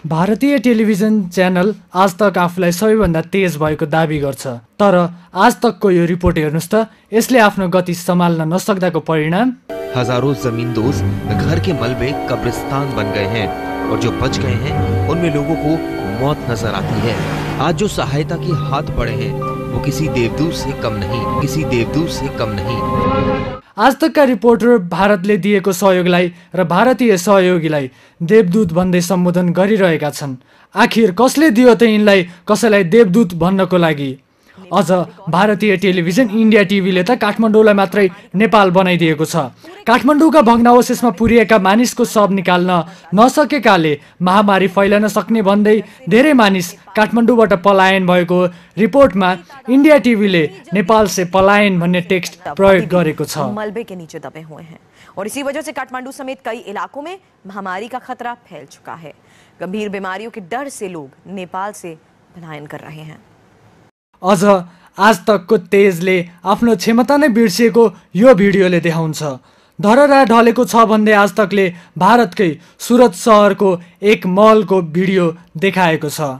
भारतीय television channel आज तक आफूलाई सबैभन्दा तेज भएको दाबी गर्छ, तर आज तकको यो रिपोर्ट हेर्नुस् त, यसले आफ्नो गति सम्हाल्न नसक्दाको परिणाम। हजारों जमींदोज घर के मलबे कब्रिस्तान बन गए हैं और जो बच गए हैं उनमें लोगों को मौत नजर आती है। आज जो सहायता के हाथ बढ़े हैं वो किसी देवदूत से कम नहीं, किसी देवदूत से कम नहीं। आज तकका रिपोर्टर भारतले दिएको सहयोगलाई र भारतीय सहयोगीलाई देवदूत भन्दै सम्बोधन गरिरहेका छन्। आखिर कसले दियो त यिनलाई कसैलाई देवदूत भन्नको लागि? अझ भारतीय टेलिभिजन इन्डिया टिभीले त काठमाडौँलाई मात्रै नेपाल बनाइदिएको छ। काठमाडौँका भग्नावशेषमा पुरिएका मानिसको शव निकाल्न नसकेकाले महामारी फैलन सक्ने भन्दै धेरै मानिस काठमाडौँबाट पलायन भएको रिपोर्टमा इन्डिया टिभीले नेपाल से पलायन भन्ने टेक्स्ट प्रयोग गरेको छ। मलबे के नीचे दबे हुए हैं और इसी वजह से काठमांडू समेत कई इलाकों में महामारी का खतरा फैल चुका है। गंभीर बीमारियों के डर से लोग नेपाल से पलायन कर रहे हैं। अझ आज तकको तेजले आफ्नो क्षमता नै बिर्सिएको यो भिडियोले देखाउँछ। धरहरा ढलेको छ भन्दै आज तकले भारतकै सुरत शहरको एक मलको भिडियो देखाएको छ।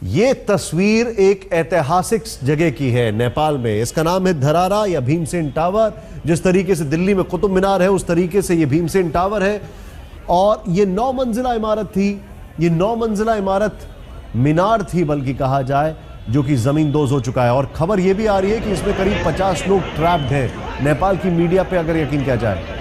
ये तस्वीर एक ऐतिहासिक जगह की है नेपाल में। इसका नाम है धरारा या भीमसेन टावर। जिस तरीके से दिल्ली में कुतुब मीनार है उस तरीके से ये भीमसेन टावर है और ये 9 मंजिला इमारत थी। ये 9 मंजिला इमारत मीनार थी बल्कि कहा जाए, जो कि जमींदोज हो चुका है। और खबर यह भी आ रही है कि इसमें करीब 50 लोग ट्रैप्ड हैं, नेपाल की मीडिया पे अगर यकीन किया जाए।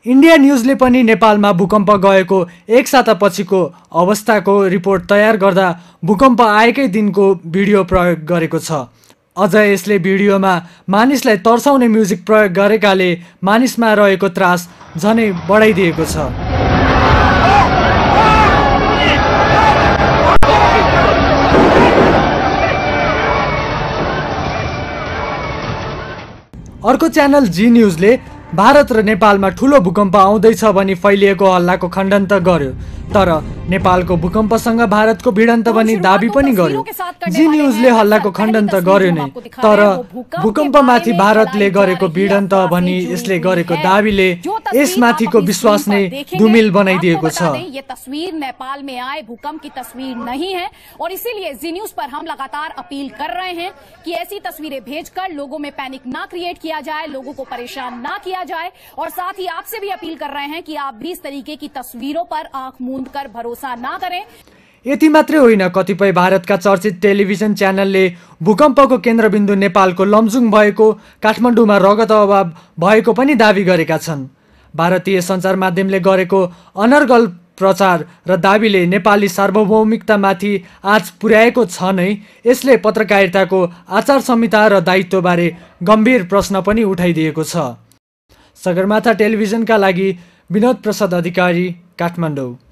इन्डिया न्यूजले पनि नेपालमा भूकम्प गएको एक सातापछिको अवस्थाको रिपोर्ट तयार गर्दा भूकम्प आएकै दिनको भिडियो प्रयोग गरेको छ। अझ यसले भिडियोमा मानिसलाई तर्साउने म्युजिक प्रयोग गरेकाले मानिसमा रहेको त्रास झनै बढाइदिएको छ। अर्को च्यानल जी न्यूजले भारत र नेपालमा ठुलो भूकम्प आउँदैछ भनी फैलिएको हल्लाको खण्डन त गर्यो, तर नेपालको भूकम्पसँग भारतको भिडन्त भनी दाबी पनि गर्यो। जी न्यूजले हल्लाको खण्डन त गर्यो नै, तर भूकम्पमाथि भारतले गरेको भिडन्त भनी यसले गरेको दाबीले यसमाथिको विश्वास नै धुमिल बनाइदिएको छ। ये तस्वीर नेपाल में आए भूकंप की तस्वीर नहीं है और इसीलिए जी न्यूज पर हम लगातार अपील कर रहे हैं कि ऐसी तस्वीरें भेजकर लोगों में पैनिक ना क्रिएट किया जाए, लोगों को परेशान ना किया जाए। और साथ ही आपसे भी अपील कर रहे हैं कि आप भी इस तरीके की तस्वीरों पर आंख मूंद कर भरोसा ना करें। यति मात्रै होइन, कतिपय भारतका चर्चित टेलिभिजन च्यानलले भूकम्पको केन्द्रबिन्दु नेपालको लमजुङ भएको, काठमाडौँमा रगत अभाव भएको पनि दावी गरेका छन्। भारतीय सञ्चार माध्यमले गरेको अनर्गल प्रचार र दाबीले नेपाली सार्वभौमिकतामाथि आँच पुर्याएको छ नै। यसले पत्रकारिताको आचार संहिता र दायित्वबारे गम्भीर प्रश्न पनि उठाइदिएको छ। सगरमाथा टेलिभिजनका लागि विनोद प्रसाद अधिकारी, काठमाडौँ।